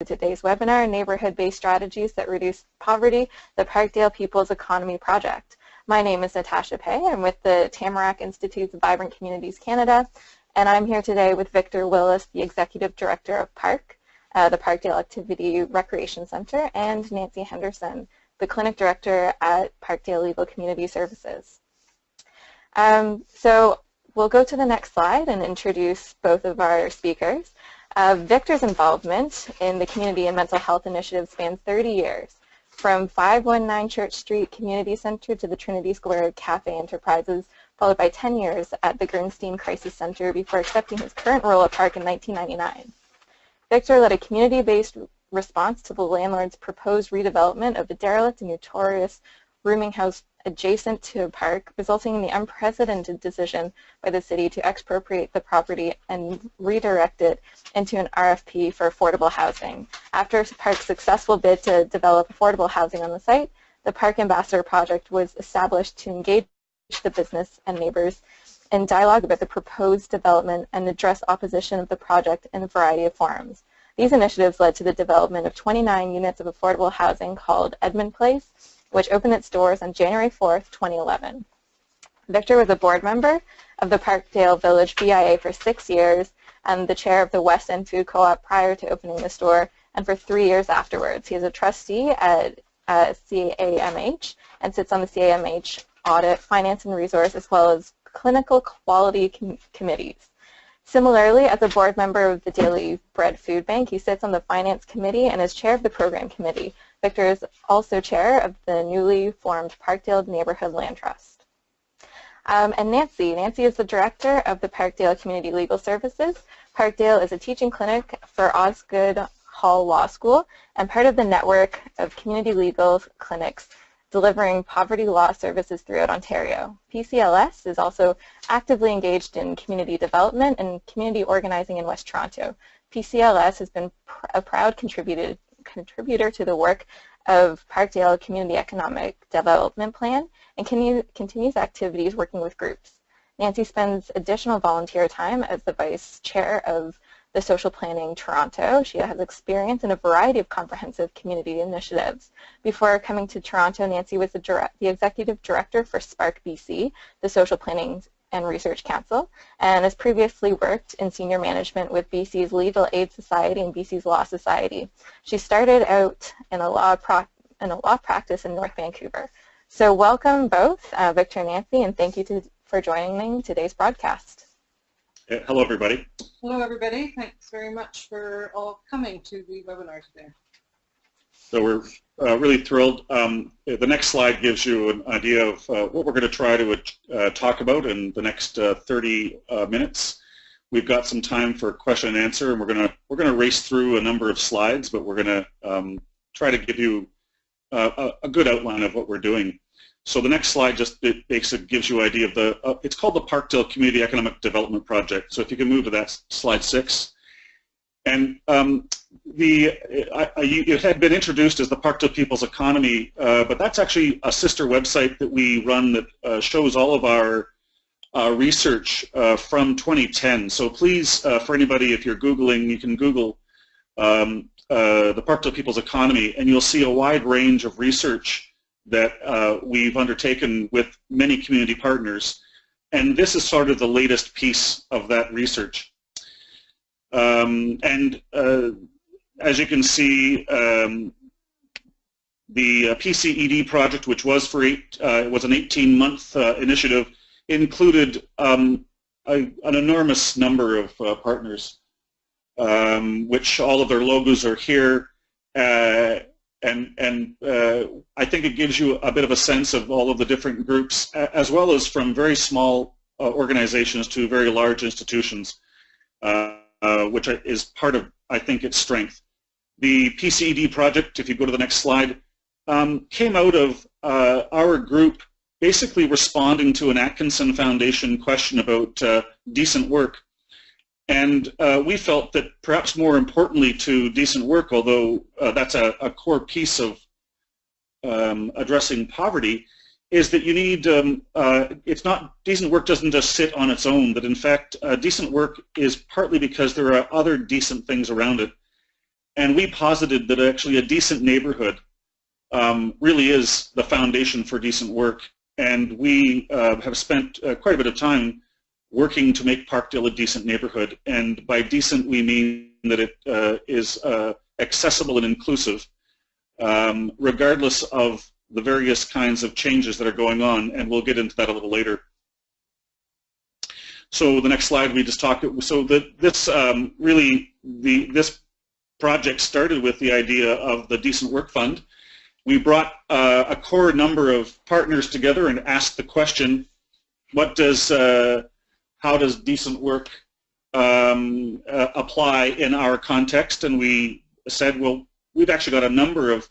today's webinar, Neighborhood-Based Strategies that Reduce Poverty, the Parkdale People's Economy Project. My name is Natasha Pei. I'm with the Tamarack Institute's Vibrant Communities Canada, and I'm here today with Victor Willis, the Executive Director of PARC, the Parkdale Activity Recreation Centre, and Nancy Henderson, the Clinic Director at Parkdale Legal Community Services. So we'll go to the next slide and introduce both of our speakers. Victor's involvement in the Community and Mental Health Initiative spans 30 years, from 519 Church Street Community Center to the Trinity Square Cafe Enterprises, followed by 10 years at the Gernstein Crisis Center before accepting his current role at PARC in 1999. Victor led a community-based response to the landlord's proposed redevelopment of the derelict and notorious rooming house adjacent to PARC, resulting in the unprecedented decision by the city to expropriate the property and redirect it into an RFP for affordable housing. After PARC's successful bid to develop affordable housing on the site, the PARC Ambassador Project was established to engage the business and neighbors in dialogue about the proposed development and address opposition of the project in a variety of forums. These initiatives led to the development of 29 units of affordable housing called Edmund Place, which opened its doors on January 4th, 2011. Victor was a board member of the Parkdale Village BIA for 6 years and the chair of the West End Food Co-op prior to opening the store, and for 3 years afterwards. He is a trustee at CAMH and sits on the CAMH Audit, Finance and Resource, as well as Clinical Quality Committees. Similarly, as a board member of the Daily Bread Food Bank, he sits on the Finance Committee and is chair of the Program Committee. Victor is also chair of the newly formed Parkdale Neighbourhood Land Trust. And Nancy is the director of the Parkdale Community Legal Services. Parkdale is a teaching clinic for Osgoode Hall Law School and part of the network of community legal clinics delivering poverty law services throughout Ontario. PCLS is also actively engaged in community development and community organizing in West Toronto. PCLS has been a proud contributor to the work of Parkdale Community Economic Development Plan and continues activities working with groups. Nancy spends additional volunteer time as the vice chair of the Social Planning Toronto. She has experience in a variety of comprehensive community initiatives. Before coming to Toronto, Nancy was the executive director for Spark BC, the Social Planning and Research Council, and has previously worked in senior management with BC's Legal Aid Society and BC's Law Society. She started out in a law practice in North Vancouver. So welcome both, Victor and Nancy, and thank you for joining me in today's broadcast. Hello, everybody. Hello, everybody. Thanks very much for all coming to the webinar today. So we're really thrilled. The next slide gives you an idea of what we're going to try to talk about in the next 30 minutes. We've got some time for question and answer, and we're going to race through a number of slides, but we're going to try to give you a good outline of what we're doing. So the next slide just basically gives you an idea of the, it's called the Parkdale Community Economic Development Project. So if you can move to that slide 6. And it had been introduced as the Parkdale People's Economy, but that's actually a sister website that we run that shows all of our research from 2010. So please, for anybody, if you're Googling, you can Google the Parkdale People's Economy, and you'll see a wide range of research that we've undertaken with many community partners, and this is sort of the latest piece of that research. As you can see, the PCED project, which was for was an 18-month initiative, included an enormous number of partners, which all of their logos are here. And I think it gives you a bit of a sense of all of the different groups, as well as from very small organizations to very large institutions, which is part of, I think, its strength. The PCED project, if you go to the next slide, came out of our group basically responding to an Atkinson Foundation question about decent work. And we felt that perhaps more importantly to decent work, although that's a core piece of addressing poverty, is that you need, it's not, decent work doesn't just sit on its own, that in fact decent work is partly because there are other decent things around it. and we posited that actually a decent neighborhood really is the foundation for decent work, and we have spent quite a bit of time working to make Parkdale a decent neighborhood, and by decent we mean that it is accessible and inclusive, regardless of the various kinds of changes that are going on, and we'll get into that a little later. So the next slide we just talked, so this project started with the idea of the Decent Work Fund. We brought a core number of partners together and asked the question, how does decent work apply in our context? And we said, well, we've actually got a number of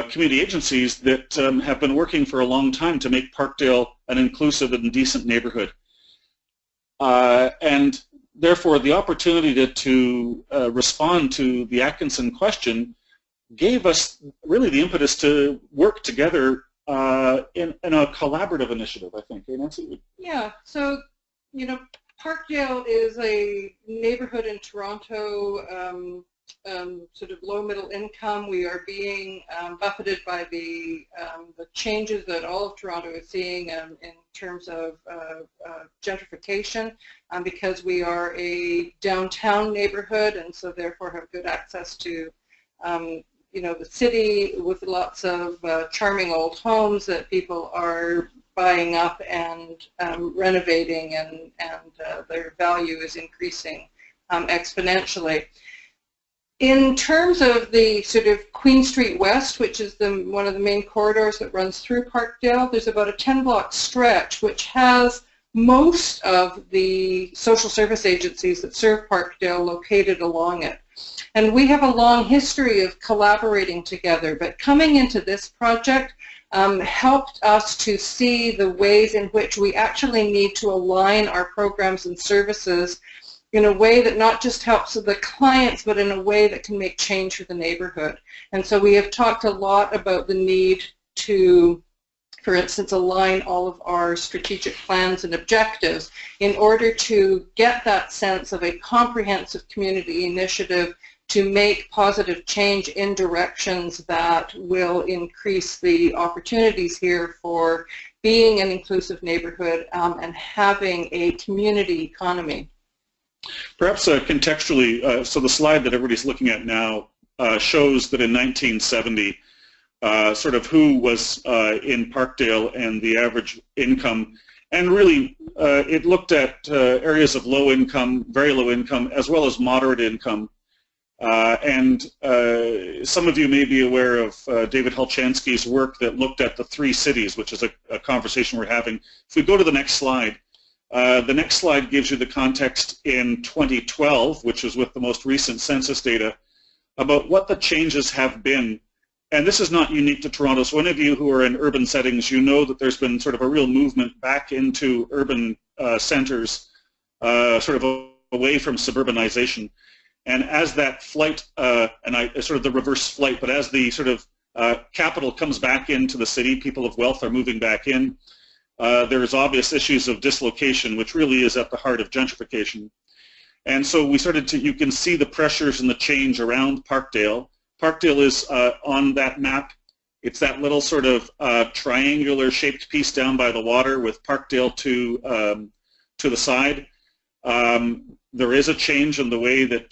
community agencies that have been working for a long time to make Parkdale an inclusive and decent neighborhood. And therefore, the opportunity to respond to the Atkinson question gave us really the impetus to work together in a collaborative initiative, I think. Hey, Nancy? Yeah, so, you know, Parkdale is a neighborhood in Toronto, sort of low middle income. We are being buffeted by the changes that all of Toronto is seeing in terms of gentrification, because we are a downtown neighborhood and so therefore have good access to you know, the city with lots of charming old homes that people are buying up and renovating, and their value is increasing exponentially. In terms of the sort of Queen Street West, which is one of the main corridors that runs through Parkdale, there's about a 10-block stretch which has most of the social service agencies that serve Parkdale located along it. And we have a long history of collaborating together, but coming into this project helped us to see the ways in which we actually need to align our programs and services in a way that not just helps the clients, but in a way that can make change for the neighborhood. And so we have talked a lot about the need to, for instance, align all of our strategic plans and objectives in order to get that sense of a comprehensive community initiative to make positive change in directions that will increase the opportunities here for being an inclusive neighborhood and having a community economy. Perhaps contextually, so the slide that everybody's looking at now shows that in 1970, sort of who was in Parkdale and the average income, and really it looked at areas of low income, very low income, as well as moderate income. And some of you may be aware of David Hulchansky's work that looked at the 3 cities, which is a conversation we're having. If we go to the next slide gives you the context in 2012, which was with the most recent census data, about what the changes have been. And this is not unique to Toronto. So any of you who are in urban settings, you know that there's been sort of a real movement back into urban centers, sort of away from suburbanization. And as that flight, sort of the reverse flight, but as the sort of capital comes back into the city, people of wealth are moving back in. There's obvious issues of dislocation, which really is at the heart of gentrification. And so we started to, you can see the pressures and the change around Parkdale. Parkdale is on that map. It's that little sort of triangular shaped piece down by the water with Parkdale to the side. There is a change in the way that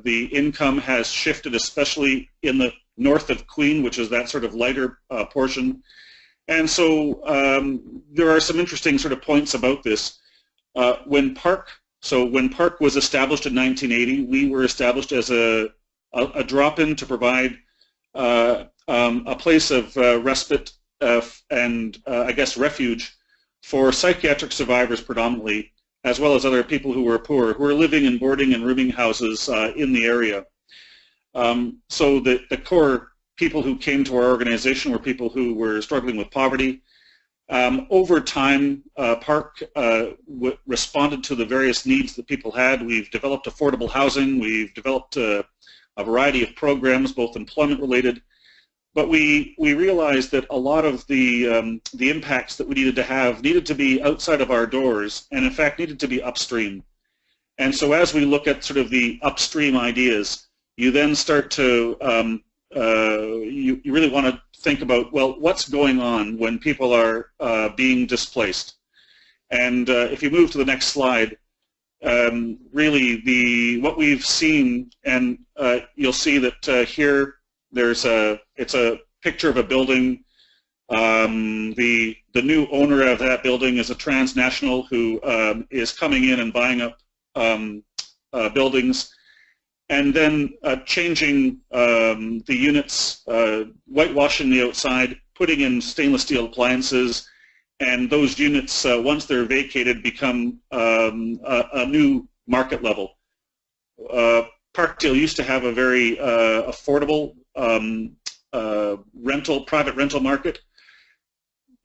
the income has shifted, especially in the north of Queen, which is that sort of lighter portion. And so there are some interesting sort of points about this. When Park was established in 1980, we were established as a drop-in to provide a place of respite and I guess refuge for psychiatric survivors predominantly, as well as other people who were poor, who were living in boarding and rooming houses in the area. So the core people who came to our organization were people who were struggling with poverty. Over time, PARC responded to the various needs that people had. We've developed affordable housing. We've developed a variety of programs, both employment-related. But we realized that a lot of the impacts that we needed to have needed to be outside of our doors, and in fact needed to be upstream. And so as we look at sort of the upstream ideas, you then start to, you really want to think about, well, what's going on when people are being displaced? And if you move to the next slide, really what we've seen, and you'll see that here it's a picture of a building. The new owner of that building is a transnational who is coming in and buying up buildings, and then changing the units, whitewashing the outside, putting in stainless steel appliances, and those units, once they're vacated, become a new market level. Parkdale used to have a very affordable private rental market.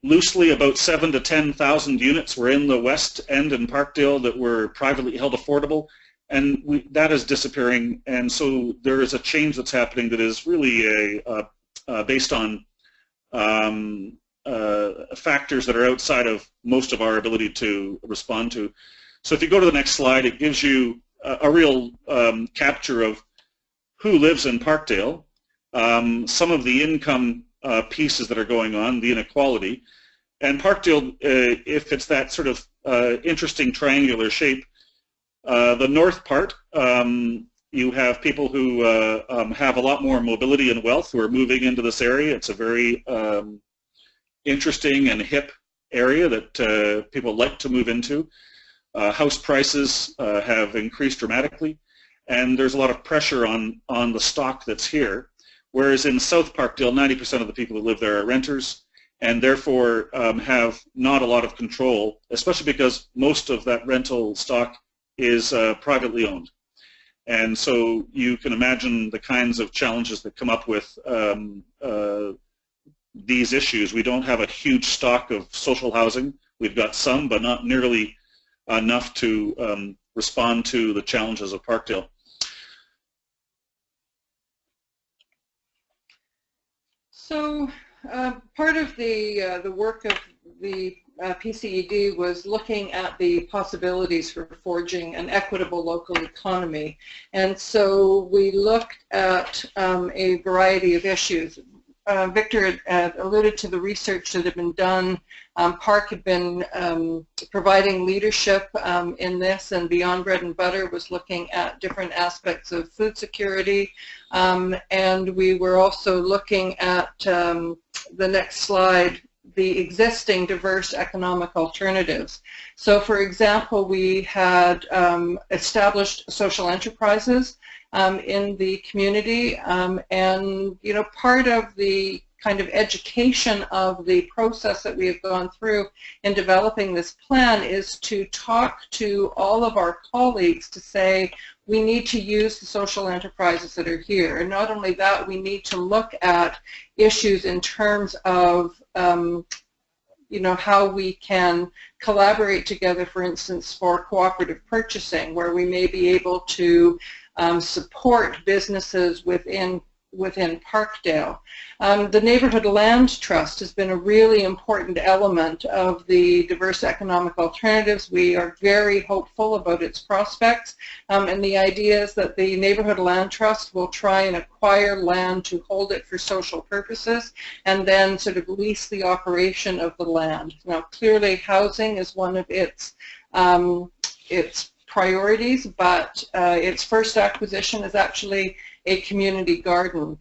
Loosely, about 7,000 to 10,000 units were in the west end in Parkdale that were privately held affordable, and that is disappearing. And so there is a change that's happening that is really based on factors that are outside of most of our ability to respond to. So if you go to the next slide, it gives you a real capture of who lives in Parkdale, some of the income pieces that are going on, the inequality. And Parkdale, if it's that sort of interesting triangular shape, the north part, you have people who have a lot more mobility and wealth who are moving into this area. It's a very interesting and hip area that people like to move into. House prices have increased dramatically, and there's a lot of pressure on the stock that's here. Whereas in South Parkdale, 90% of the people who live there are renters, and therefore have not a lot of control, especially because most of that rental stock is privately owned. And so you can imagine the kinds of challenges that come up with these issues. We don't have a huge stock of social housing. We've got some, but not nearly enough to respond to the challenges of Parkdale. So part of the work of the PCED was looking at the possibilities for forging an equitable local economy. And so we looked at a variety of issues. Victor alluded to the research that had been done. PARC had been providing leadership in this, and Beyond Bread and Butter was looking at different aspects of food security. And we were also looking at the next slide, the existing diverse economic alternatives. So for example, we had established social enterprises in the community, and part of the kind of education of the process that we have gone through in developing this plan is to talk to all of our colleagues to say we need to use the social enterprises that are here. And not only that, we need to look at issues in terms of how we can collaborate together, for instance, for cooperative purchasing, where we may be able to support businesses within Parkdale. The Neighbourhood Land Trust has been a really important element of the diverse economic alternatives. We are very hopeful about its prospects, and the idea is that the Neighbourhood Land Trust will try and acquire land to hold it for social purposes and then sort of lease the operation of the land. Now clearly housing is one of its priorities, but its first acquisition is actually a community garden.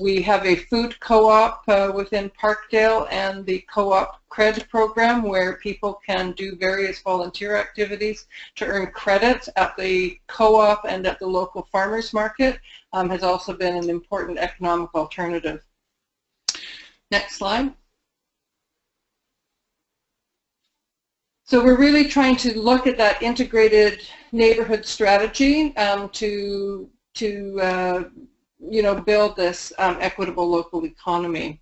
We have a food co-op within Parkdale and the co-op cred program where people can do various volunteer activities to earn credits at the co-op and at the local farmers market. Has also been an important economic alternative. Next slide. So we're really trying to look at that integrated neighborhood strategy to build this equitable local economy.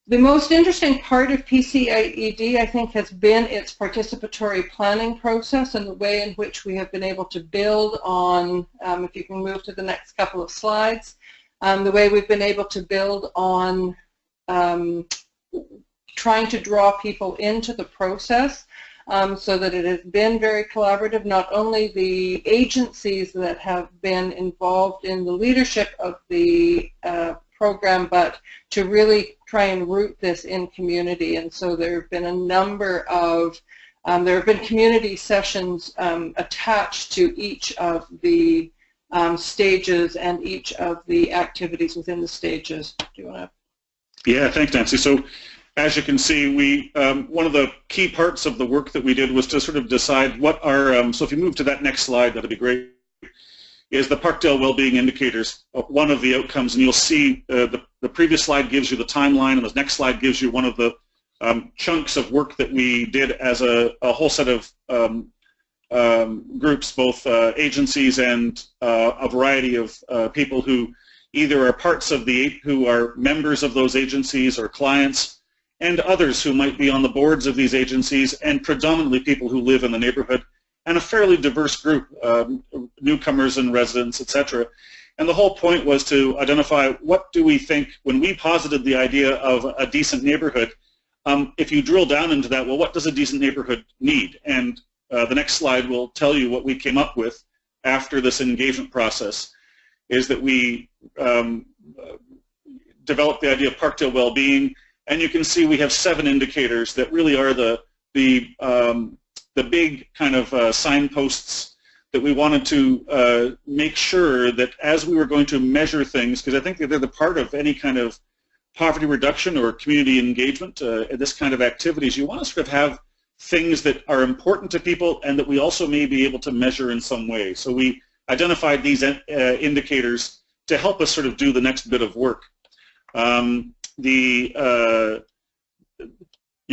The most interesting part of PCED, I think, has been its participatory planning process and the way in which we have been able to build on, if you can move to the next couple of slides, the way we've been able to build on trying to draw people into the process. so that it has been very collaborative, not only the agencies that have been involved in the leadership of the program, but to really try and root this in community. And so there have been a number of, there have been community sessions attached to each of the stages and each of the activities within the stages. Do you want to? Yeah, thanks, Nancy. So as you can see, we one of the key parts of the work that we did was to sort of decide what are, so if you move to that next slide, that'd be great, is the Parkdale Wellbeing Indicators, one of the outcomes, and you'll see the previous slide gives you the timeline, and the next slide gives you one of the chunks of work that we did as a whole set of groups, both agencies and a variety of people who either are parts of who are members of those agencies or clients, and others who might be on the boards of these agencies, and predominantly people who live in the neighborhood, and a fairly diverse group, newcomers and residents, etc. And the whole point was to identify what do we think, when we posited the idea of a decent neighborhood, if you drill down into that, well, what does a decent neighborhood need? And the next slide will tell you what we came up with after this engagement process, is that we developed the idea of Parkdale Wellbeing, and you can see we have 7 indicators that really are the big kind of signposts that we wanted to make sure that as we were going to measure things, because I think that they're the part of any kind of poverty reduction or community engagement, this kind of activities, you want to sort of have things that are important to people and that we also may be able to measure in some way. So we identified these indicators to help us sort of do the next bit of work. You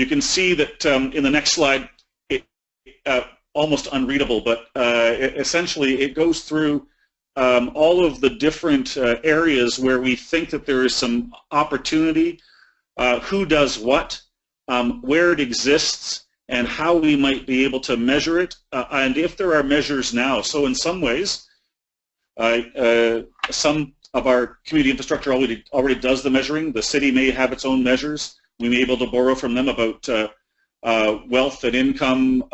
can see that in the next slide, almost unreadable, but essentially it goes through all of the different areas where we think that there is some opportunity, who does what, where it exists, and how we might be able to measure it, and if there are measures now. So in some ways, some of our community infrastructure already does the measuring. The city may have its own measures. We may be able to borrow from them about wealth and income,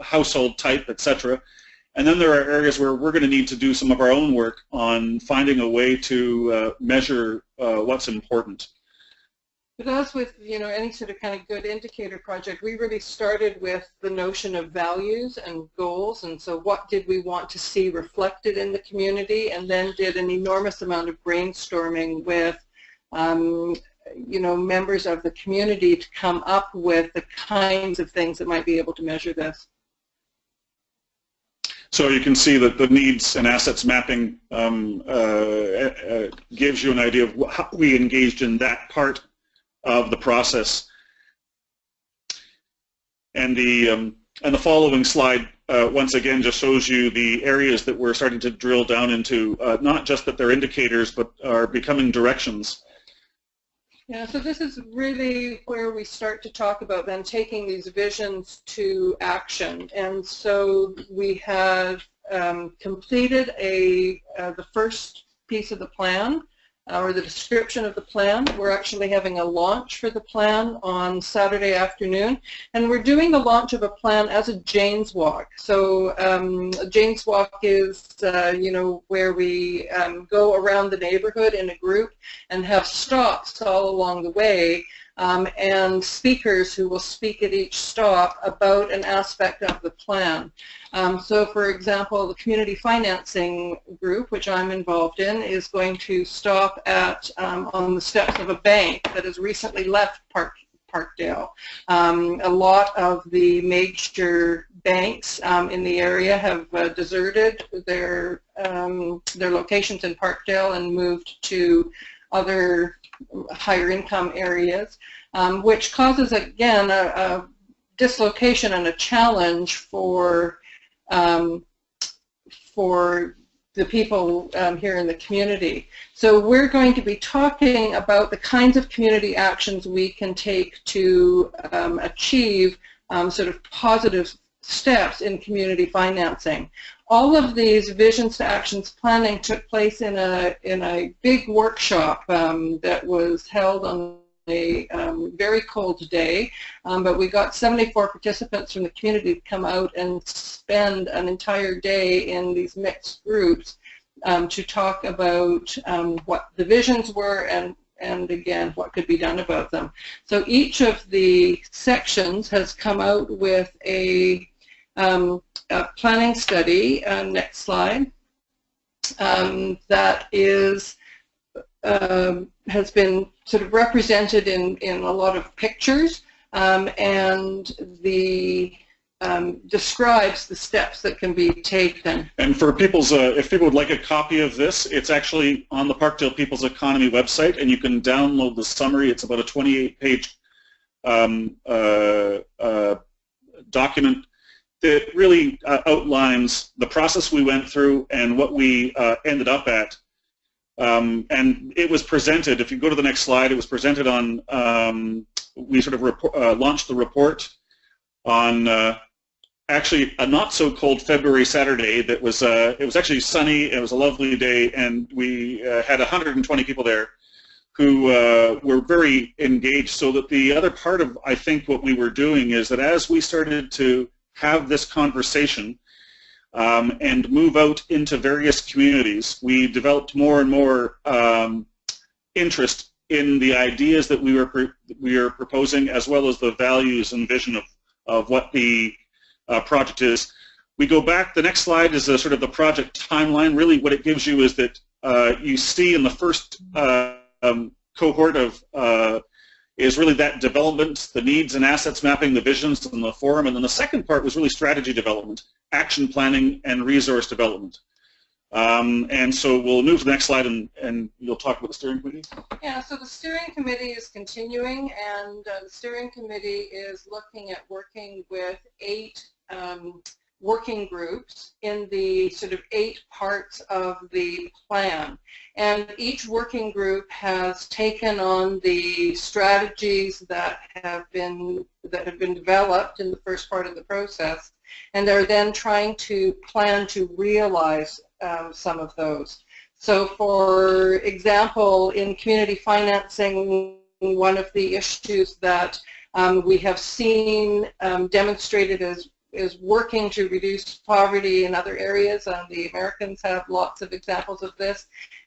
household type, etc. And then there are areas where we're going to need to do some of our own work on finding a way to measure what's important. But as with, you know, any sort of kind of good indicator project, we really started with the notion of values and goals, and so what did we want to see reflected in the community, and then did an enormous amount of brainstorming with you know, members of the community to come up with the kinds of things that might be able to measure this. So you can see that the needs and assets mapping gives you an idea of how we engaged in that part of the process. And the following slide once again just shows you the areas that we're starting to drill down into, not just that they're indicators, but are becoming directions. Yeah, so this is really where we start to talk about then taking these visions to action. And so we have completed the first piece of the plan, or the description of the plan. We're actually having a launch for the plan on Saturday afternoon, and we're doing the launch of a plan as a Jane's Walk. So Jane's Walk is, you know, where we go around the neighborhood in a group and have stops all along the way, and speakers who will speak at each stop about an aspect of the plan. So for example, the community financing group, which I'm involved in, is going to stop at on the steps of a bank that has recently left Parkdale. A lot of the major banks in the area have deserted their locations in Parkdale and moved to other higher income areas, which causes, again, a dislocation and a challenge for the people here in the community. So we're going to be talking about the kinds of community actions we can take to achieve sort of positive steps in community financing. All of these visions to actions planning took place in a big workshop that was held on a very cold day, but we got 74 participants from the community to come out and spend an entire day in these mixed groups to talk about what the visions were and again, what could be done about them. So each of the sections has come out with a planning study, next slide, that is has been sort of represented in a lot of pictures, and describes the steps that can be taken. And for people's, if people would like a copy of this, it's actually on the Parkdale People's Economy website, and you can download the summary. It's about a 28-page document that really outlines the process we went through and what we ended up at. And it was presented, if you go to the next slide, it was presented on, we sort of launched the report on actually a not so cold February Saturday. That was, it was actually sunny, it was a lovely day, and we had 120 people there who were very engaged. So that the other part of, I think, what we were doing is that as we started to have this conversation and move out into various communities, we developed more and more interest in the ideas that we are proposing, as well as the values and vision of what the project is. We go back, the next slide is sort of the project timeline. Really what it gives you is that you see in the first cohort of is really that development, the needs and assets mapping, the visions and the forum, and then the second part was really strategy development, action planning, and resource development. And so we'll move to the next slide, and you'll talk about the steering committee. Yeah, so the steering committee is continuing, and the steering committee is looking at working with 8 working groups in the sort of 8 parts of the plan. And each working group has taken on the strategies that have been developed in the first part of the process, and they're then trying to plan to realize some of those. So for example, in community financing, one of the issues that we have seen demonstrated is working to reduce poverty in other areas, and the Americans have lots of examples of this,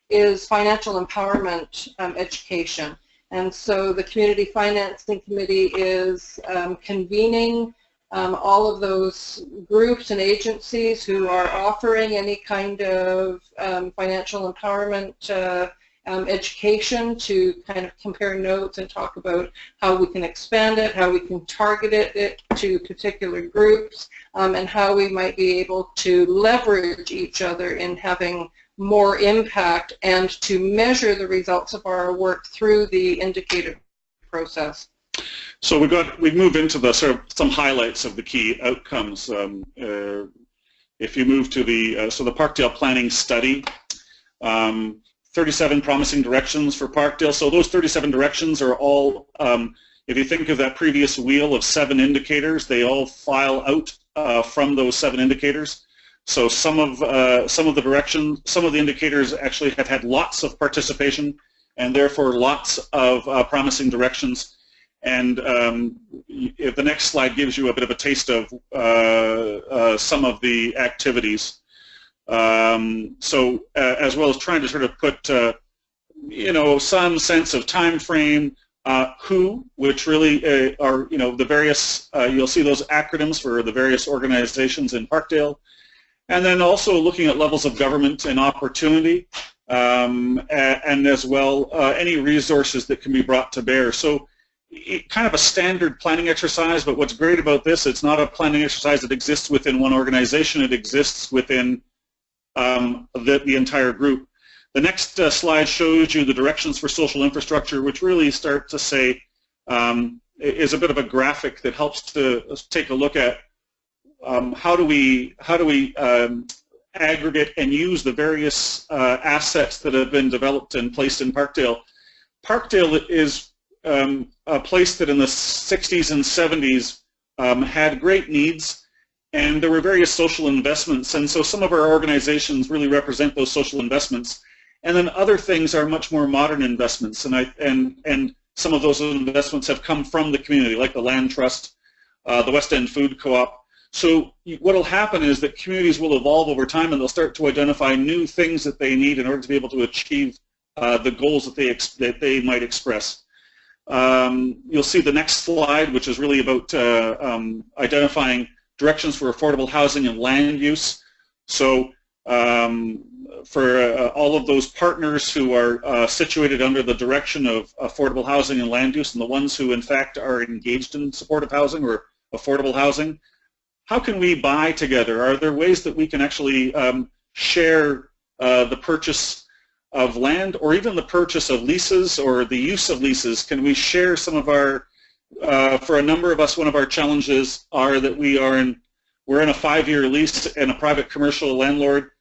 is financial empowerment education. And so the Community Financing Committee is convening all of those groups and agencies who are offering any kind of financial empowerment education to kind of compare notes and talk about how we can expand it, how we can target it to particular groups, and how we might be able to leverage each other in having more impact and to measure the results of our work through the indicator process. So we move into the sort of some highlights of the key outcomes. If you move to the so the Parkdale planning study, 37 promising directions for Parkdale. So those 37 directions are all, if you think of that previous wheel of 7 indicators, they all file out from those 7 indicators. So some of the directions, some of the indicators actually have had lots of participation, and therefore lots of promising directions. And if the next slide gives you a bit of a taste of some of the activities. So as well as trying to sort of put, you know, some sense of time frame, who, which really are, you know, the various, you'll see those acronyms for the various organizations in Parkdale. And then also looking at levels of government and opportunity, and as well any resources that can be brought to bear. So kind of a standard planning exercise, but what's great about this, it's not a planning exercise that exists within one organization, it exists within the entire group. The next slide shows you the directions for social infrastructure, which really start to say, is a bit of a graphic that helps to take a look at how do we aggregate and use the various assets that have been developed and placed in Parkdale. Parkdale is a place that in the 60s and 70s had great needs, and there were various social investments, and so some of our organizations really represent those social investments, and then other things are much more modern investments, and some of those investments have come from the community, like the Land Trust, the West End Food Co-op. So what will happen is that communities will evolve over time, and they'll start to identify new things that they need in order to be able to achieve the goals that they might express. You'll see the next slide, which is really about identifying directions for affordable housing and land use. So for all of those partners who are situated under the direction of affordable housing and land use, and the ones who in fact are engaged in supportive housing or affordable housing, how can we buy together? Are there ways that we can actually share the purchase of land, or even the purchase of leases or the use of leases? Can we share some of our, for a number of us, one of our challenges are that we're in a 5-year lease and a private commercial landlord.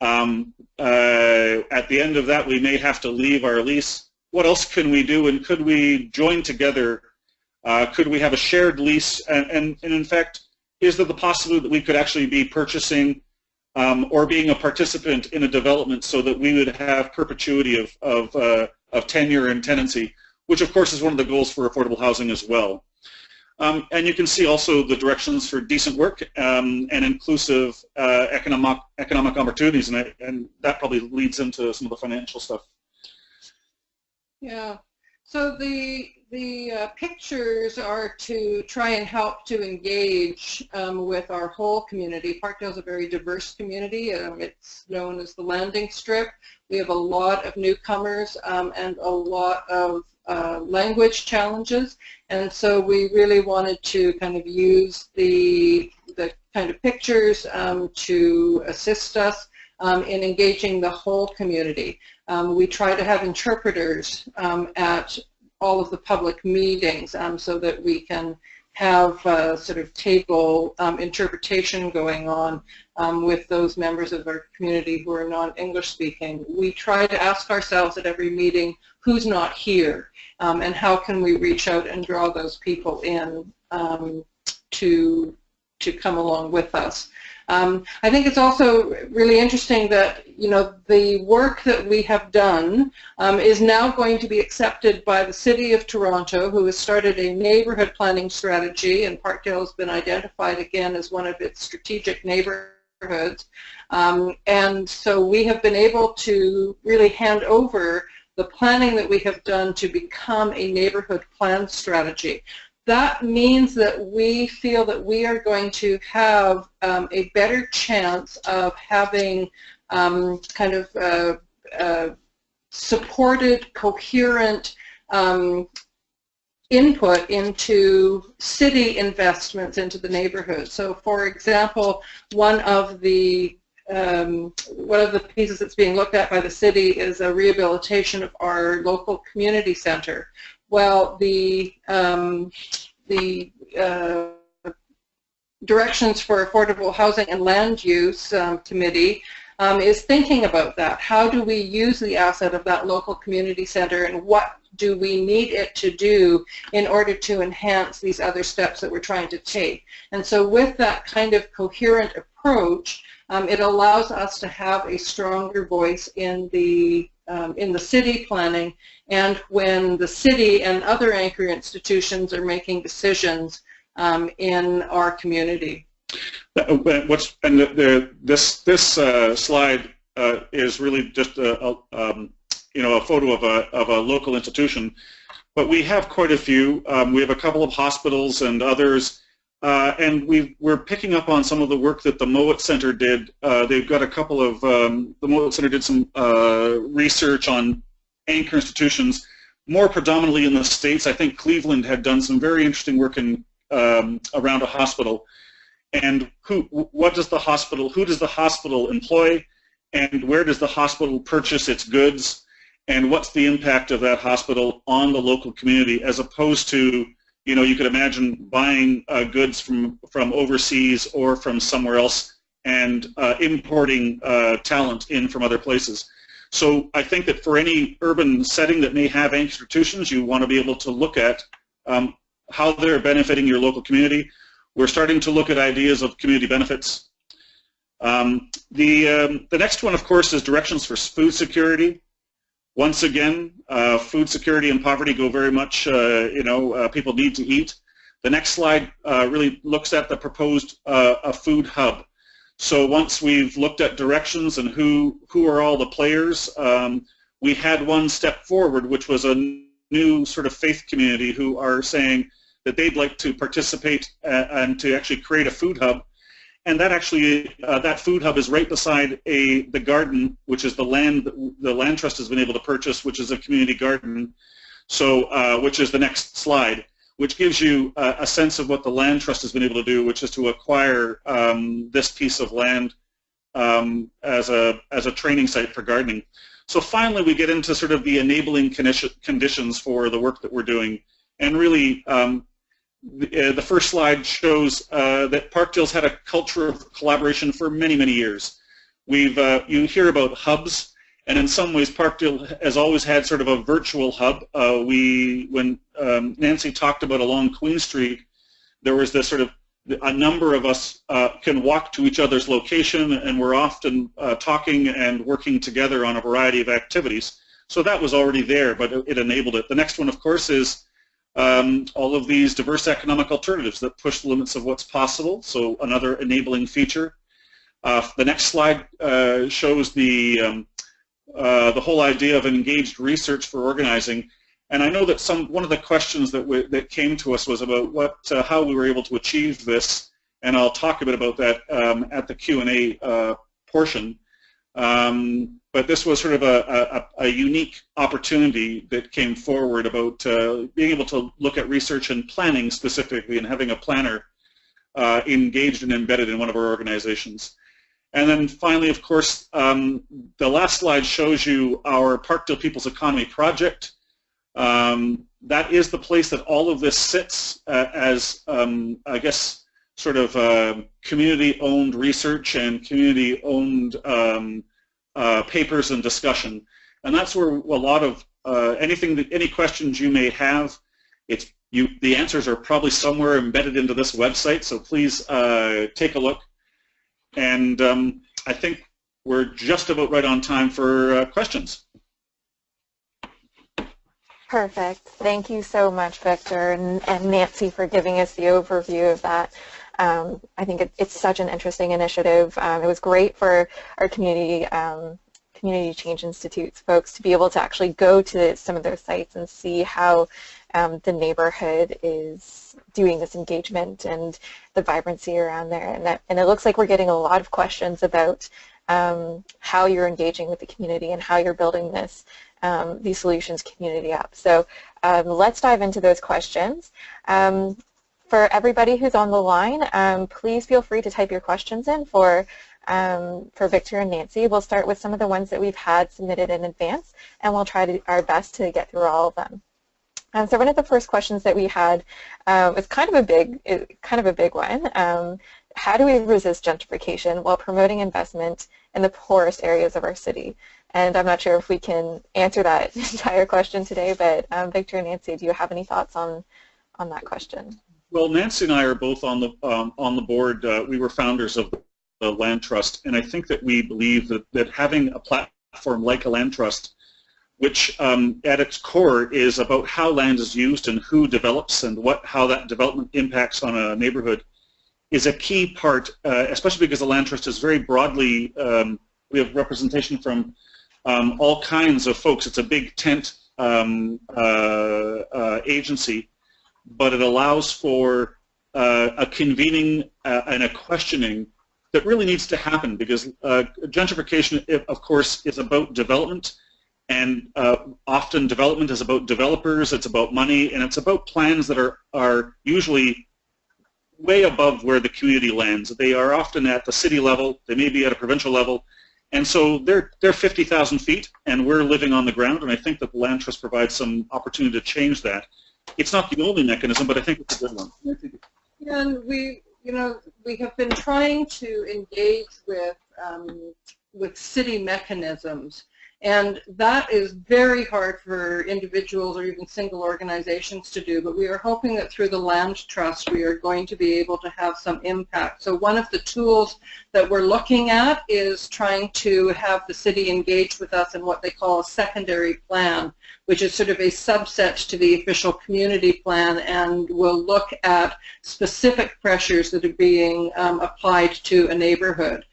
At the end of that, we may have to leave our lease. What else can we do, and could we join together? Could we have a shared lease? And in fact, is there the possibility that we could actually be purchasing or being a participant in a development so that we would have perpetuity of tenure and tenancy, which of course is one of the goals for affordable housing as well. And you can see also the directions for decent work and inclusive economic opportunities, and that probably leads into some of the financial stuff. Yeah. So the pictures are to try and help to engage with our whole community. Parkdale is a very diverse community. It's known as the landing strip. We have a lot of newcomers and a lot of language challenges, and so we really wanted to kind of use the kind of pictures to assist us in engaging the whole community. We try to have interpreters at all of the public meetings so that we can have sort of table interpretation going on with those members of our community who are non-English speaking. We try to ask ourselves at every meeting, who's not here, and how can we reach out and draw those people in to come along with us. I think it's also really interesting that, you know, the work that we have done is now going to be accepted by the City of Toronto, who has started a neighbourhood planning strategy, and Parkdale has been identified again as one of its strategic neighbourhoods. And so we have been able to really hand over the planning that we have done to become a neighbourhood plan strategy. That means that we feel that we are going to have a better chance of having kind of supported, coherent input into city investments into the neighborhood. So, for example, one of the pieces that's being looked at by the city is a rehabilitation of our local community center. Well, the Directions for Affordable Housing and Land Use Committee is thinking about that. How do we use the asset of that local community center, and what do we need it to do in order to enhance these other steps that we're trying to take? And so with that kind of coherent approach, it allows us to have a stronger voice in the city planning, and when the city and other anchor institutions are making decisions in our community. This slide is really just a photo of a local institution, but we have quite a few. We have a couple of hospitals and others. And we're picking up on some of the work that the Mowat Center did. They've got a couple of, the Mowat Center did some research on anchor institutions, more predominantly in the States. I think Cleveland had done some very interesting work in around a hospital. And who does the hospital employ, and where does the hospital purchase its goods, and what's the impact of that hospital on the local community, as opposed to, you know, you could imagine buying goods from overseas or from somewhere else and importing talent in from other places. So I think that for any urban setting that may have anchor institutions, you want to be able to look at how they're benefiting your local community. We're starting to look at ideas of community benefits. The next one, of course, is directions for food security. Once again, food security and poverty go very much, people need to eat. The next slide really looks at the proposed a food hub. So once we've looked at directions and who are all the players, we had one step forward, which was a new sort of faith community who are saying that they'd like to participate and to actually create a food hub. And that actually, that food hub is right beside the garden, which is the land trust has been able to purchase, which is a community garden. So, which is the next slide, which gives you a sense of what the land trust has been able to do, which is to acquire this piece of land as a training site for gardening. So finally, we get into sort of the enabling conditions for the work that we're doing, and really. The first slide shows that Parkdale's had a culture of collaboration for many, many years. You hear about hubs, and in some ways Parkdale has always had sort of a virtual hub. When Nancy talked about along Queen Street, there was this sort of, a number of us can walk to each other's location, and we're often talking and working together on a variety of activities. So that was already there, but it enabled it. The next one, of course, is all of these diverse economic alternatives that push the limits of what's possible, so another enabling feature. The next slide shows the whole idea of engaged research for organizing, and I know that one of the questions that came to us was about how we were able to achieve this, and I'll talk a bit about that at the Q&A portion. But this was sort of a unique opportunity that came forward about being able to look at research and planning specifically, and having a planner engaged and embedded in one of our organizations. And then finally, of course, the last slide shows you our Parkdale People's Economy project. That is the place that all of this sits as, I guess, sort of community-owned research and community-owned papers and discussion, and that's where a lot of any questions you may have, the answers are probably somewhere embedded into this website. So please take a look, and I think we're just about right on time for questions. Perfect. Thank you so much, Victor and Nancy, for giving us the overview of that. I think it's such an interesting initiative. It was great for our community Change Institute's folks to be able to actually go to some of their sites and see how the neighborhood is doing this engagement and the vibrancy around there. And it looks like we're getting a lot of questions about how you're engaging with the community and how you're building these solutions community up. So let's dive into those questions. For everybody who's on the line, please feel free to type your questions in for Victor and Nancy. We'll start with some of the ones that we've had submitted in advance, and we'll try our best to get through all of them. So one of the first questions that we had was kind of a big one. How do we resist gentrification while promoting investment in the poorest areas of our city? And I'm not sure if we can answer that entire question today, but Victor and Nancy, do you have any thoughts on that question? Well, Nancy and I are both on the board. We were founders of the Land Trust, and I think that we believe that having a platform like a land trust, which at its core is about how land is used and who develops and how that development impacts on a neighborhood, is a key part, especially because the Land Trust is very broadly, we have representation from all kinds of folks. It's a big tent agency, but it allows for a convening and a questioning that really needs to happen, because gentrification, of course, is about development, and often development is about developers, it's about money, and it's about plans that are usually way above where the community lands. They are often at the city level, they may be at a provincial level, and so they're 50,000 feet, and we're living on the ground, and I think that the Land Trust provides some opportunity to change that. It's not the only mechanism, but I think it's a good one. Yeah, and we have been trying to engage with city mechanisms, And that is very hard for individuals or even single organizations to do, but we are hoping that through the Land Trust we are going to be able to have some impact. So one of the tools that we're looking at is trying to have the city engage with us in what they call a secondary plan, which is sort of a subset to the official community plan, and will look at specific pressures that are being applied to a neighborhood.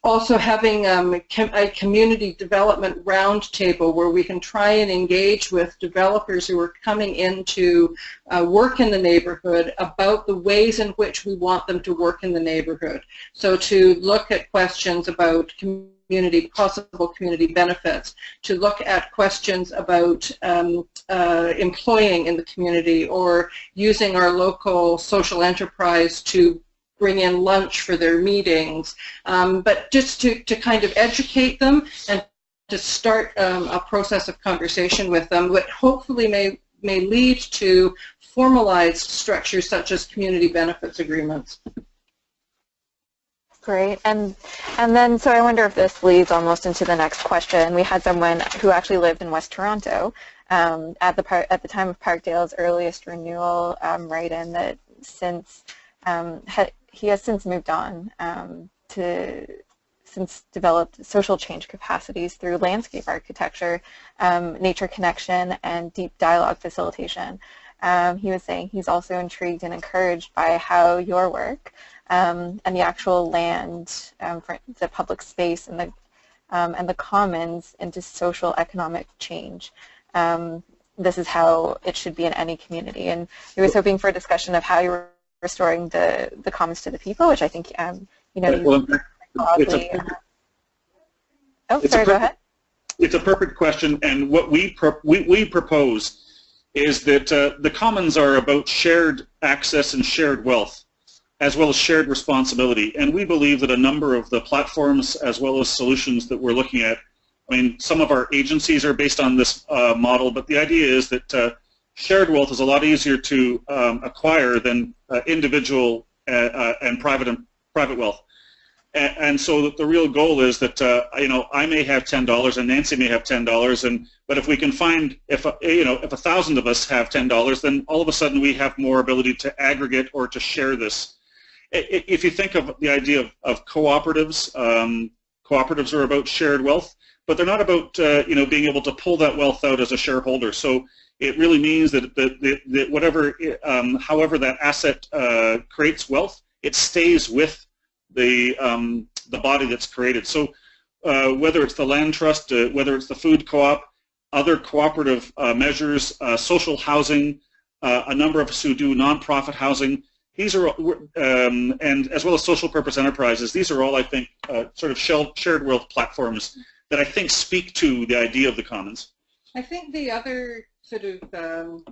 Also having a community development roundtable where we can try and engage with developers who are coming in to work in the neighborhood about the ways in which we want them to work in the neighborhood. So to look at questions about possible community benefits, to look at questions about employing in the community or using our local social enterprise to bring in lunch for their meetings, but just to kind of educate them and to start a process of conversation with them, what hopefully may lead to formalized structures such as community benefits agreements. Great, and then so I wonder if this leads almost into the next question. We had someone who actually lived in West Toronto at the time of Parkdale's earliest renewal, write in that since he has since moved on since developed social change capacities through landscape architecture, nature connection, and deep dialogue facilitation. He was saying he's also intrigued and encouraged by how your work and the actual land, for the public space and the commons into social economic change. This is how it should be in any community. And he was hoping for a discussion of how you're restoring the commons to the people, which I think you know. Well, broadly. Sorry, go ahead. It's a perfect question, and what we propose is that the commons are about shared access and shared wealth, as well as shared responsibility. And we believe that a number of the platforms, as well as solutions that we're looking at, I mean, some of our agencies are based on this model, but the idea is that shared wealth is a lot easier to acquire than individual and private wealth. And so the real goal is that you know, I may have $10 and Nancy may have $10, but if we can find, if 1,000 of us have $10, then all of a sudden we have more ability to aggregate or to share this. If you think of the idea of cooperatives, cooperatives are about shared wealth, but they're not about you know, being able to pull that wealth out as a shareholder. So it really means that whatever, however that asset creates wealth, it stays with the body that's created. So whether it's the land trust, whether it's the food co-op, other cooperative measures, social housing, a number of us who do nonprofit housing, these are, and as well as social purpose enterprises, these are all, I think, sort of shared wealth platforms that I think speak to the idea of the commons. I think the other sort of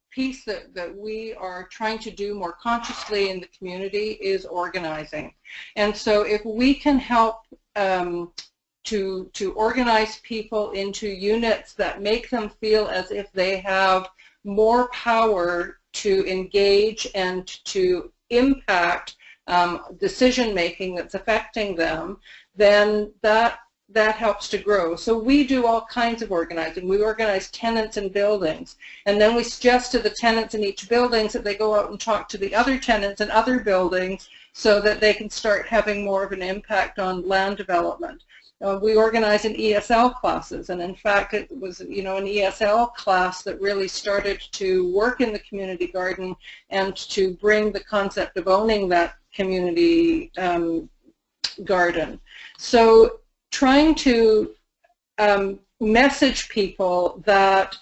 piece that we are trying to do more consciously in the community is organizing. And so if we can help to organize people into units that make them feel as if they have more power to engage and to impact decision making that's affecting them, then that helps to grow. So we do all kinds of organizing. We organize tenants in buildings, and then we suggest to the tenants in each building that they go out and talk to the other tenants in other buildings so that they can start having more of an impact on land development. We organize in ESL classes, and in fact it was, you know, an ESL class that really started to work in the community garden and to bring the concept of owning that community garden. So trying to message people that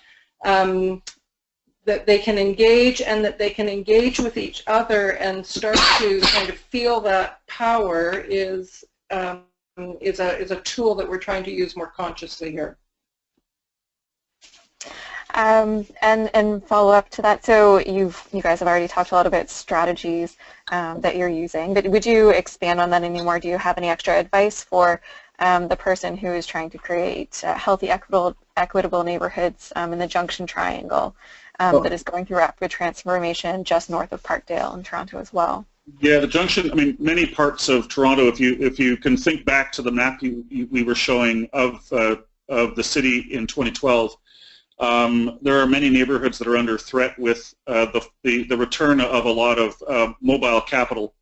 that they can engage, and that they can engage with each other and start to kind of feel that power is a tool that we're trying to use more consciously here. And follow up to that, so you guys have already talked a lot about strategies that you're using, but would you expand on that anymore? Do you have any extra advice for the person who is trying to create healthy, equitable neighborhoods in the Junction Triangle that is going through rapid transformation just north of Parkdale in Toronto as well? Yeah, the junction. I mean, many parts of Toronto. If you can think back to the map we were showing of the city in 2012, there are many neighborhoods that are under threat with the return of a lot of mobile capital.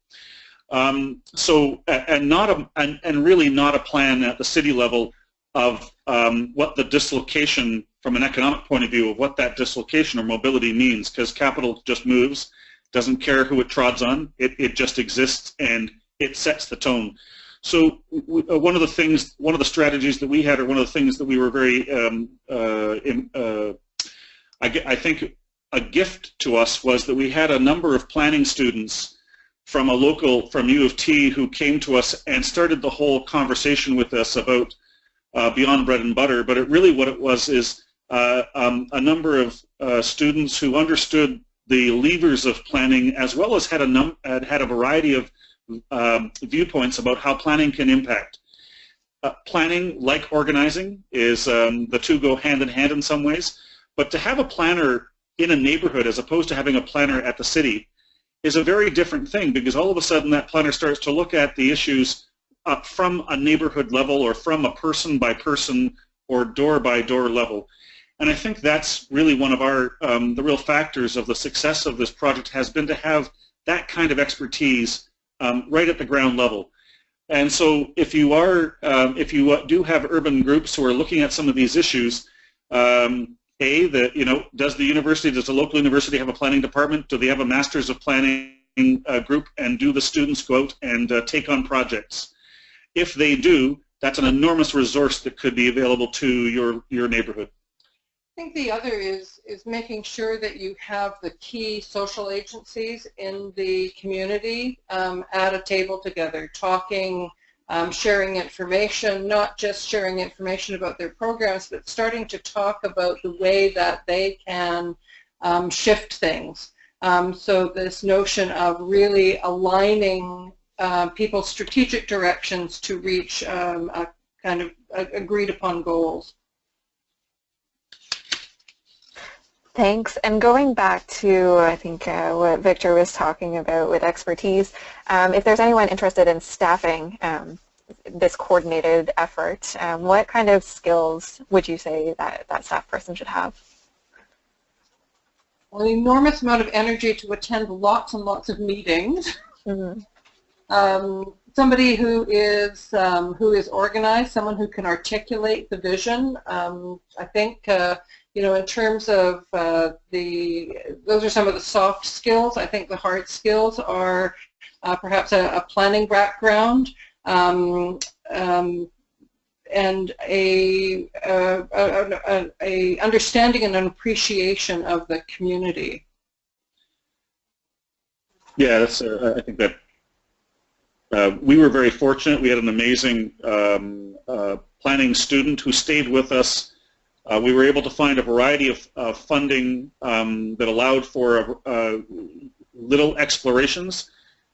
So and really not a plan at the city level of what the dislocation from an economic point of view of what that dislocation or mobility means, because capital just moves, doesn't care who it trods on, it just exists and it sets the tone. So one of the strategies that we had, or one of the things that we were very, I think a gift to us was that we had a number of planning students from U of T who came to us and started the whole conversation with us about beyond bread and butter, but what it was is a number of students who understood the levers of planning, as well as had a variety of viewpoints about how planning can impact. Planning, like organizing, is the two go hand in hand in some ways, but to have a planner in a neighborhood as opposed to having a planner at the city is a very different thing, because all of a sudden that planner starts to look at the issues from a neighborhood level, or from a person by person or door by door level. And I think that's really one of the real factors of the success of this project, has been to have that kind of expertise right at the ground level. And so if you do have urban groups who are looking at some of these issues, does the local university have a planning department? Do they have a Masters of Planning group, and do the students go out and take on projects? If they do, that's an enormous resource that could be available to your neighborhood. I think the other is making sure that you have the key social agencies in the community at a table together, talking, sharing information, not just sharing information about their programs, but starting to talk about the way that they can shift things. So this notion of really aligning people's strategic directions to reach a kind of agreed upon goals. Thanks. And going back to, I think, what Victor was talking about with expertise, if there's anyone interested in staffing this coordinated effort, what kind of skills would you say that staff person should have? Well, an enormous amount of energy to attend lots and lots of meetings. Mm-hmm. Somebody who is organized, someone who can articulate the vision. I think in terms of those are some of the soft skills. I think the hard skills are perhaps a planning background and a understanding and an appreciation of the community. Yeah, that's. I think that we were very fortunate. We had an amazing planning student who stayed with us. We were able to find a variety of funding that allowed for little explorations,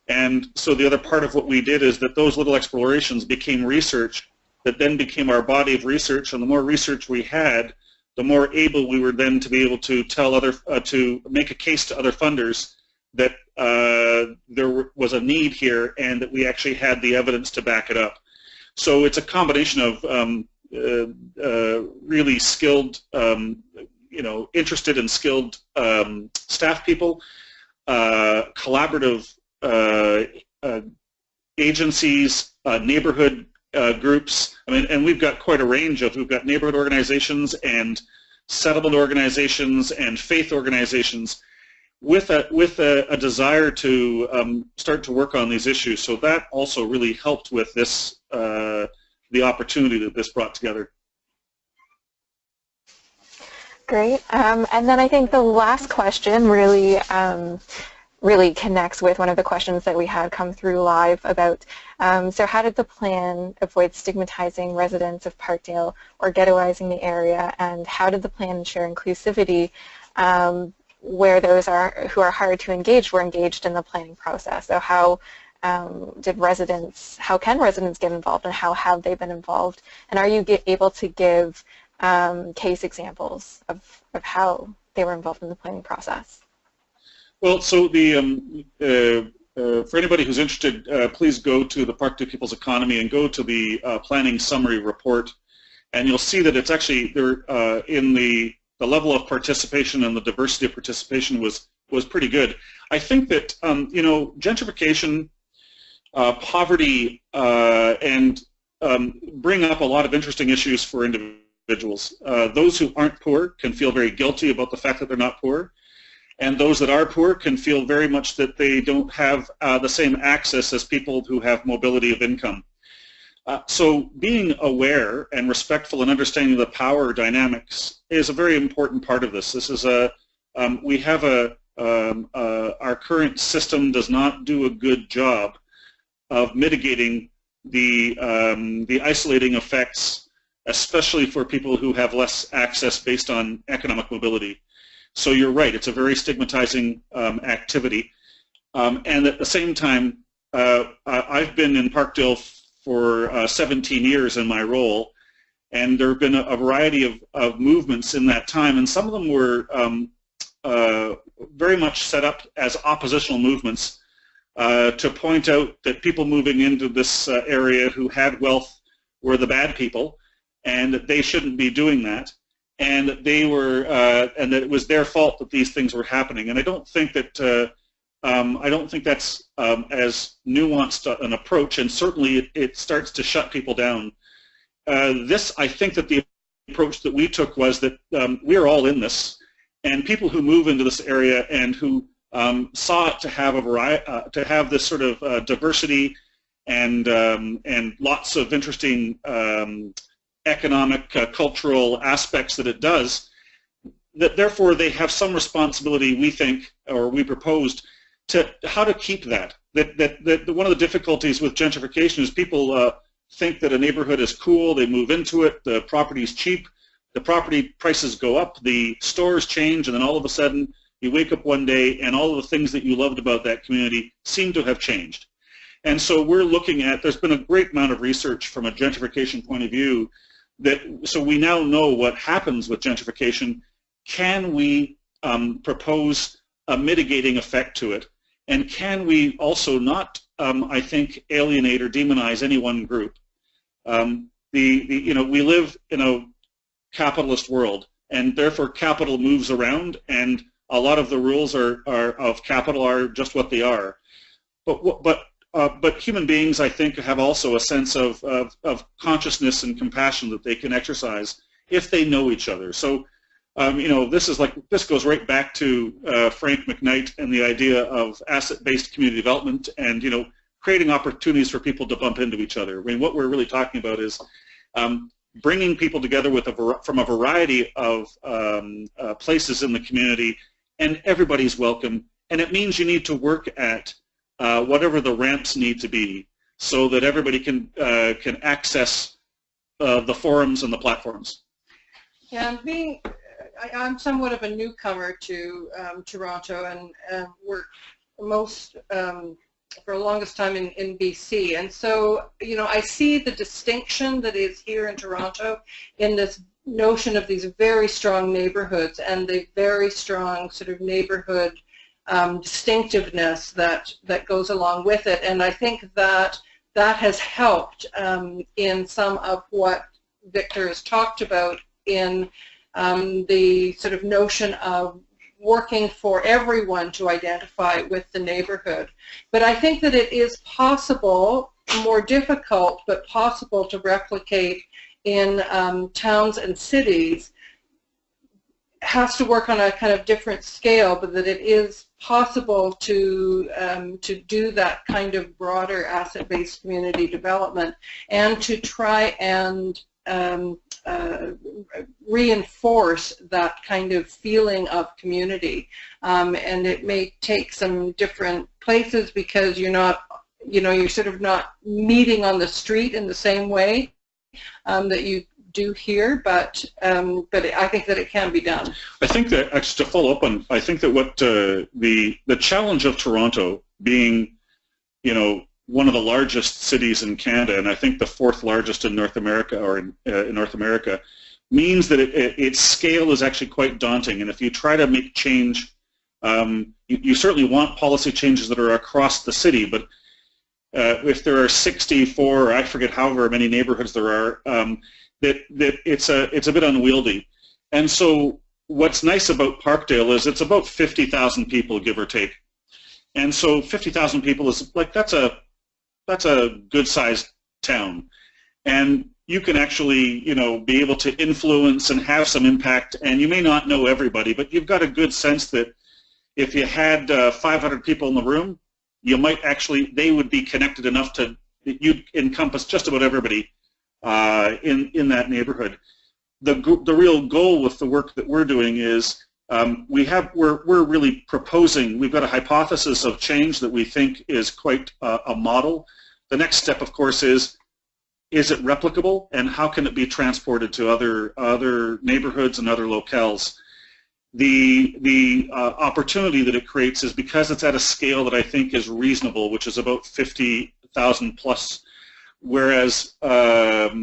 and so the other part of what we did is that those little explorations became research that then became our body of research, and the more research we had, the more able we were then to be able to tell to make a case to other funders that there was a need here and that we actually had the evidence to back it up. So it's a combination of really skilled, interested and skilled staff people, collaborative agencies, neighborhood groups. I mean, and we've got quite a range we've got neighborhood organizations and settlement organizations and faith organizations with a desire to start to work on these issues. So that also really helped with this the opportunity that this brought together. Great. And then I think the last question really connects with one of the questions that we had come through live about, so how did the plan avoid stigmatizing residents of Parkdale or ghettoizing the area, and how did the plan ensure inclusivity where those who are hard to engage were engaged in the planning process? So how can residents get involved, and how have they been involved? And are you able to give case examples of how they were involved in the planning process? Well, so the for anybody who's interested, please go to the Parkdale People's Economy and go to the planning summary report, and you'll see that it's actually there in the level of participation and the diversity of participation was pretty good. I think that you know, gentrification, poverty, and bring up a lot of interesting issues for individuals. Those who aren't poor can feel very guilty about the fact that they're not poor, and those that are poor can feel very much that they don't have the same access as people who have mobility of income. So being aware and respectful and understanding the power dynamics is a very important part of this. This is we have our current system does not do a good job of mitigating the isolating effects, especially for people who have less access based on economic mobility. So you're right, it's a very stigmatizing activity. And at the same time, I've been in Parkdale for 17 years in my role, and there have been a variety of movements in that time, and some of them were very much set up as oppositional movements to point out that people moving into this area who had wealth were the bad people, and that they shouldn't be doing that, and that they were, and that it was their fault that these things were happening. And I don't think that that's as nuanced an approach, and certainly it starts to shut people down. I think that the approach that we took was that we are all in this, and people who move into this area and who saw it to have a variety, to have this sort of diversity and lots of interesting economic, cultural aspects that it does, that therefore they have some responsibility, we think, or we proposed, to how to keep that. That one of the difficulties with gentrification is people think that a neighborhood is cool, they move into it, the property's cheap, the property prices go up, the stores change, and then all of a sudden you wake up one day and all of the things that you loved about that community seem to have changed. And so we're looking at, there's been a great amount of research from a gentrification point of view, so we now know what happens with gentrification. Can we propose a mitigating effect to it? And can we also not, I think, alienate or demonize any one group? You know, we live in a capitalist world, and therefore capital moves around, and a lot of the rules of capital are just what they are. But human beings, I think, have also a sense of consciousness and compassion that they can exercise if they know each other. So, you know, this goes right back to Frank McKnight and the idea of asset-based community development, and, you know, creating opportunities for people to bump into each other. I mean, what we're really talking about is bringing people together from a variety of places in the community, and everybody's welcome. And it means you need to work at whatever the ramps need to be, so that everybody can access the forums and the platforms. Yeah, I'm somewhat of a newcomer to Toronto, and worked for the longest time in BC, and so, you know, I see the distinction that is here in Toronto in this notion of these very strong neighborhoods and the very strong sort of neighborhood distinctiveness that goes along with it. And I think that has helped in some of what Victor has talked about in the sort of notion of working for everyone to identify with the neighborhood. But I think that it is possible, more difficult, but possible to replicate in towns and cities. Has to work on a kind of different scale, but that it is possible to do that kind of broader asset-based community development, and to try and reinforce that kind of feeling of community. And it may take some different places, because you're not, you know, you're sort of not meeting on the street in the same way that you do here, but I think that it can be done. I think that, actually, to follow up on, I think that what the challenge of Toronto being, you know, one of the largest cities in Canada, and I think the fourth largest in North America, or in North America, means that its scale is actually quite daunting. And if you try to make change You certainly want policy changes that are across the city, but if there are 64, or I forget however many neighborhoods there are, that it's a bit unwieldy. And so what's nice about Parkdale is it's about 50,000 people, give or take. And so 50,000 people is like, that's a good-sized town. And you can actually, be able to influence and have some impact, and you may not know everybody, but you've got a good sense that if you had 500 people in the room, you might actually, they would be connected enough to, you'd encompass just about everybody in that neighborhood. The real goal with the work that we're doing is we're really proposing, we've got a hypothesis of change that we think is quite a model. The next step, of course, is it replicable, and how can it be transported to other neighborhoods and other locales? The opportunity that it creates is because it's at a scale that I think is reasonable, which is about 50,000 plus, whereas, but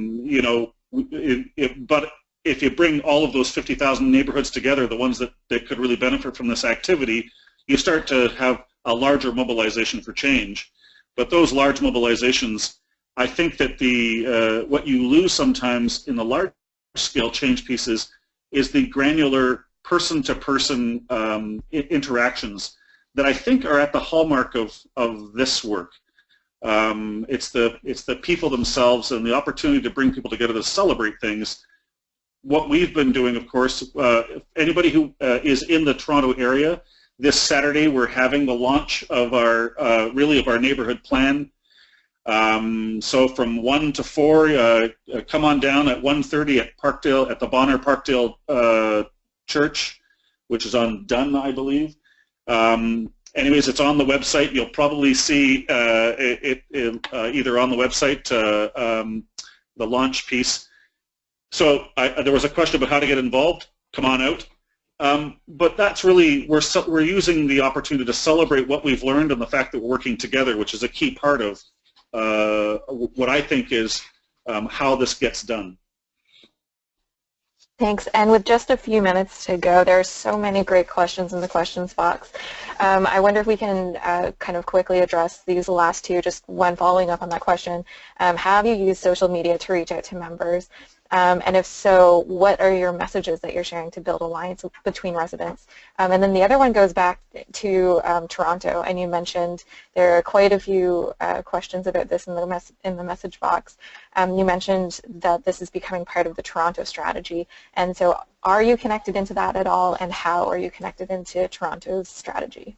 if you bring all of those 50,000 neighborhoods together, the ones that could really benefit from this activity, you start to have a larger mobilization for change. But those large mobilizations, I think that what you lose sometimes in the large-scale change pieces is the granular person-to-person interactions that I think are at the hallmark of this work. It's the people themselves and the opportunity to bring people together to celebrate things. What we've been doing, of course, anybody who is in the Toronto area, this Saturday we're having the launch of our neighborhood plan. So from 1 to 4, come on down at 1:30 at Parkdale, at the Bonner Parkdale Church, which is on Dunn, I believe. Anyways, it's on the website. You'll probably see it either on the website, the launch piece. So there was a question about how to get involved. Come on out. But that's really, we're using the opportunity to celebrate what we've learned and the fact that we're working together, which is a key part of what I think is how this gets done. Thanks. And with just a few minutes to go, there are so many great questions in the questions box. I wonder if we can kind of quickly address these last two, just one following up on that question. Have you used social media to reach out to members? And if so, what are your messages that you're sharing to build alliance between residents? And then the other one goes back to Toronto, and you mentioned there are quite a few questions about this in the message box. You mentioned that this is becoming part of the Toronto strategy, and so are you connected into that at all, and how are you connected into Toronto's strategy?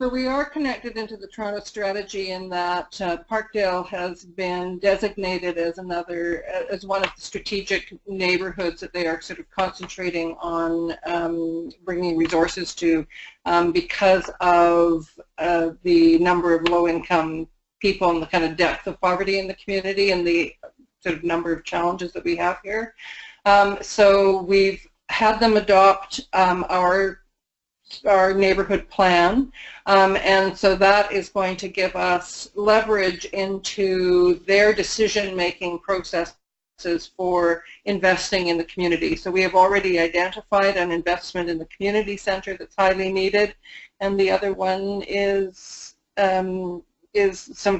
So we are connected into the Toronto strategy in that Parkdale has been designated as one of the strategic neighborhoods that they are sort of concentrating on bringing resources to because of the number of low-income people and the kind of depth of poverty in the community and the sort of number of challenges that we have here. So we've had them adopt our neighborhood plan, and so that is going to give us leverage into their decision-making processes for investing in the community. So we have already identified an investment in the community center that's highly needed, and the other one is some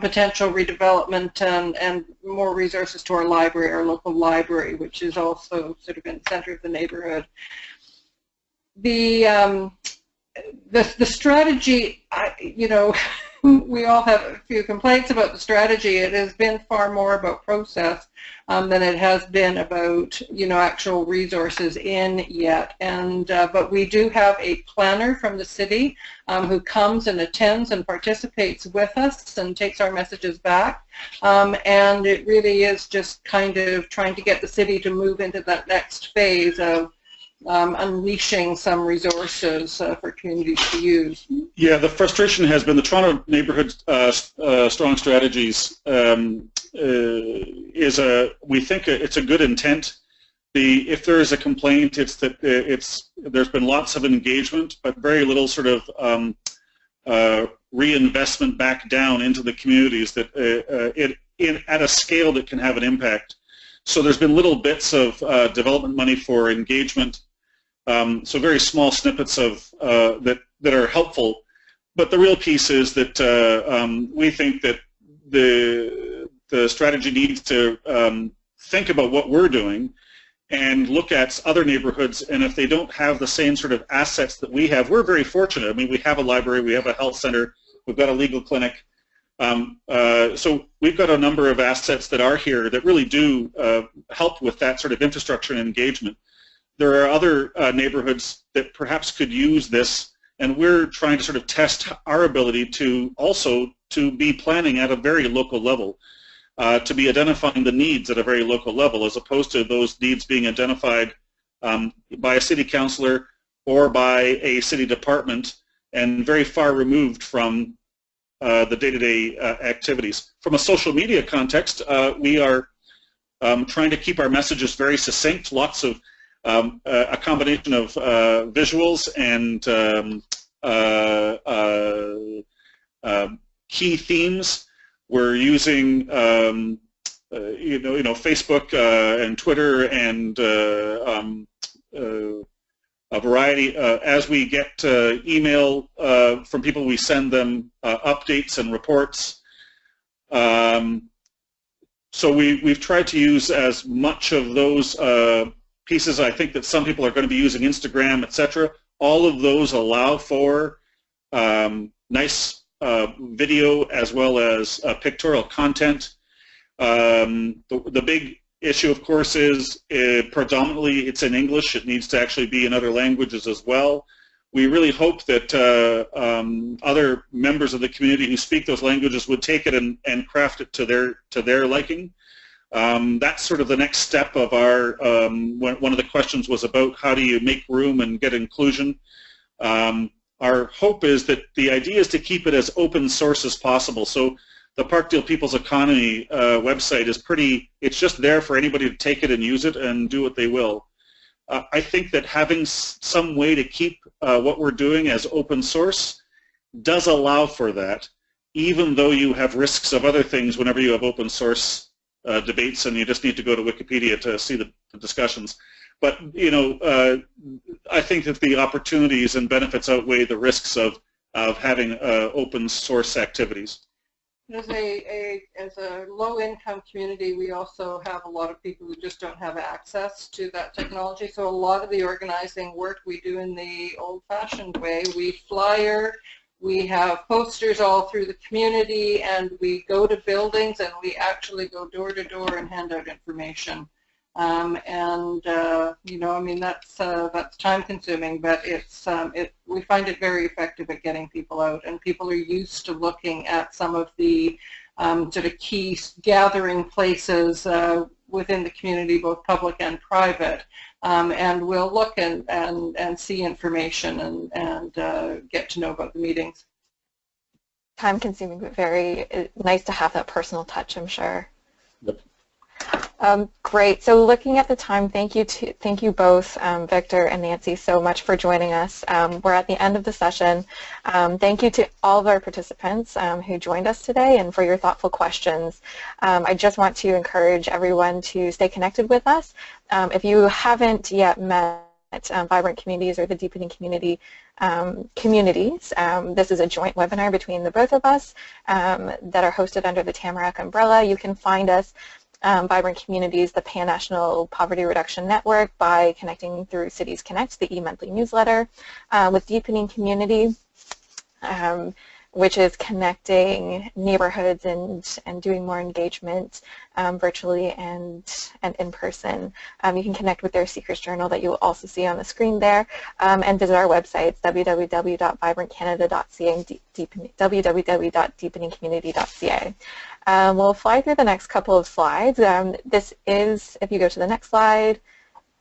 potential redevelopment and more resources to our library, our local library, which is also sort of in the center of the neighborhood. The strategy, we all have a few complaints about the strategy. It has been far more about process than it has been about, actual resources in yet. And but we do have a planner from the city who comes and attends and participates with us and takes our messages back. And it really is just kind of trying to get the city to move into that next phase of unleashing some resources for communities to use. Yeah, the frustration has been the Toronto Neighbourhood Strong Strategies we think it's a good intent. If there is a complaint, it's that there's been lots of engagement, but very little sort of reinvestment back down into the communities that at a scale that can have an impact. So there's been little bits of development money for engagement, So very small snippets of that are helpful. But the real piece is that we think that the strategy needs to think about what we're doing and look at other neighborhoods, and if they don't have the same sort of assets that we have, we're very fortunate. I mean, we have a library, we have a health center, we've got a legal clinic. So we've got a number of assets that are here that really do help with that sort of infrastructure and engagement. There are other neighborhoods that perhaps could use this, and we're trying to sort of test our ability to also to be planning at a very local level, to be identifying the needs at a very local level, as opposed to those needs being identified by a city councillor or by a city department and very far removed from the day-to-day activities. From a social media context, we are trying to keep our messages very succinct, lots of a combination of visuals and key themes. We're using Facebook and Twitter and a variety. As we get email from people, we send them updates and reports. So we've tried to use as much of those pieces. I think that some people are going to be using Instagram, etc. All of those allow for nice video as well as pictorial content. The big issue, of course, is predominantly it's in English. It needs to actually be in other languages as well. We really hope that other members of the community who speak those languages would take it and craft it to their liking. That's sort of the next step of our, one of the questions was about how do you make room and get inclusion. Our hope is that the idea is to keep it as open source as possible. So the Parkdale People's Economy website is it's just there for anybody to take it and use it and do what they will. I think that having some way to keep what we're doing as open source does allow for that, even though you have risks of other things whenever you have open source debates and you just need to go to Wikipedia to see the discussions. But, I think that the opportunities and benefits outweigh the risks of having open source activities. As a low-income community, we also have a lot of people who just don't have access to that technology. So a lot of the organizing work we do in the old-fashioned way. We flyer, we have posters all through the community, and we go to buildings and we actually go door to door and hand out information. I mean, that's time-consuming, but we find it very effective at getting people out, and people are used to looking at some of the sort of key gathering places within the community, both public and private, and we'll look and see information and get to know about the meetings. Time-consuming, but very nice to have that personal touch, I'm sure. Yep. Great. So looking at the time, thank you both, Victor and Nancy, so much for joining us. We're at the end of the session. Thank you to all of our participants who joined us today and for your thoughtful questions. I just want to encourage everyone to stay connected with us. If you haven't yet met Vibrant Communities or the Deepening Community Communities, this is a joint webinar between the both of us that are hosted under the Tamarack umbrella. You can find us Vibrant Communities, the Pan-National Poverty Reduction Network, by connecting through Cities Connect, the e-monthly newsletter, with Deepening Community, which is connecting neighborhoods and doing more engagement virtually and in person. You can connect with their Seekers Journal that you will also see on the screen there, and visit our websites, www.vibrantcanada.ca and www.deepeningcommunity.ca. We'll fly through the next couple of slides. This is, if you go to the next slide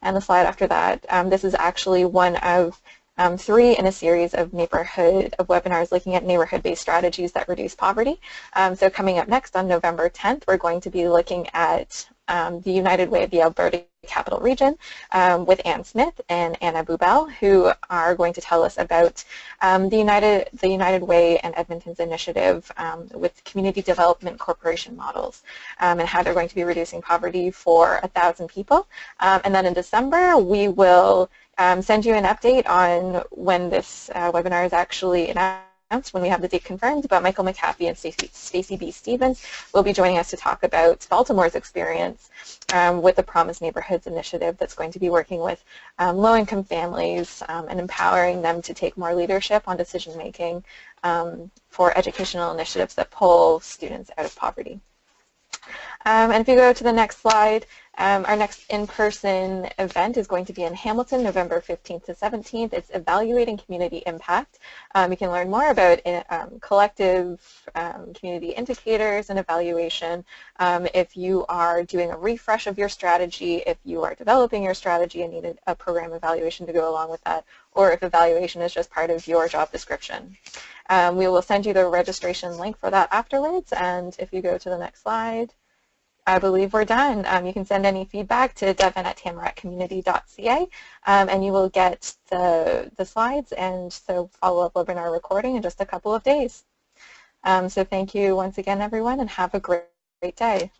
and the slide after that, this is actually one of 3 in a series of webinars looking at neighborhood-based strategies that reduce poverty. So coming up next on November 10th, we're going to be looking at the United Way of the Alberta Capital Region with Ann Smith and Anna Bubel, who are going to tell us about the United Way and Edmonton's initiative with Community Development Corporation models and how they're going to be reducing poverty for 1,000 people. And then in December, we will send you an update on when this webinar is actually announced, when we have the date confirmed. But Michael McAfee and Stacey B. Stevens will be joining us to talk about Baltimore's experience with the Promise Neighborhoods initiative that's going to be working with low-income families and empowering them to take more leadership on decision-making for educational initiatives that pull students out of poverty. And if you go to the next slide, our next in-person event is going to be in Hamilton, November 15th to 17th. It's Evaluating Community Impact. You can learn more about collective community indicators and evaluation. If you are doing a refresh of your strategy, if you are developing your strategy and need a program evaluation to go along with that, or if evaluation is just part of your job description. We will send you the registration link for that afterwards, and if you go to the next slide, I believe we're done. You can send any feedback to devin@tamarackcommunity.ca, and you will get the slides and the follow-up webinar recording in just a couple of days. So thank you once again, everyone, and have a great day.